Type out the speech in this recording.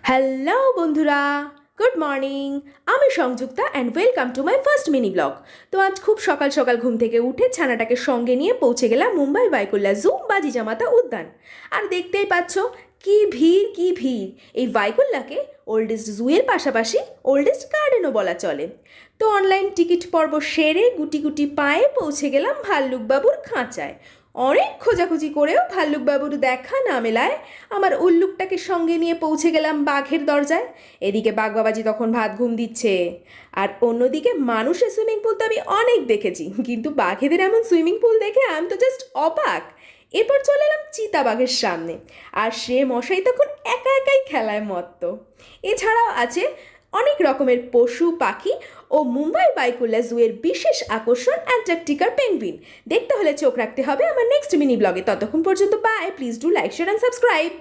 Hello বন্ধুরা, good morning. আমি Sanjukta and welcome to my first mini blog. তো আজ খুব সকাল সকাল ঘুম থেকে উঠে ছানাটাকে সঙ্গে নিয়ে পৌঁছে গেলাম মুম্বাই ভাইকুল্লা জু বা জিজামাতা উদ্যান। আর দেখতেই পাচ্ছ কি ভিড় কি ভিড়। এই ভাইকুল্লাকে ওল্ডেস্ট জুয়ের পাশাপাশি ওল্ডেস্ট গার্ডেনও বলা চলে। তো অনলাইন টিকিট পর্ব সেরে গুটি গুটি পায়ে পৌঁছে গেলাম ভাল্লুকবাবুর খাঁচায়। অনেক খোঁজাখুঁজি করেও ভাল্লুকবাবুর দেখা না মেলায় আমার উল্লুকটাকে সঙ্গে নিয়ে পৌঁছে গেলাম বাঘের দরজায়। এদিকে বাঘ বাবাজি তখন ভাত ঘুম দিচ্ছে, আর অন্যদিকে মানুষের সুইমিং পুল তো আমি অনেক দেখেছি, কিন্তু বাঘেদের এমন সুইমিং পুল দেখে আমি তো জাস্ট অবাক। এরপর চলে এলাম চিতাবাঘের সামনে, আর সে মশাই তখন একা একাই খেলায় মত্ত। এছাড়াও আছে অনেক রকমের পশু পাখি ও মুম্বাই ভাইকুল্লা জুয়ের বিশেষ আকর্ষণ অ্যান্টার্কটিকার পেঙ্গুইন। দেখতে হলে চোখ রাখতে হবে আমার নেক্সট মিনি ব্লগে। ততক্ষণ পর্যন্ত bye, please do like share and subscribe.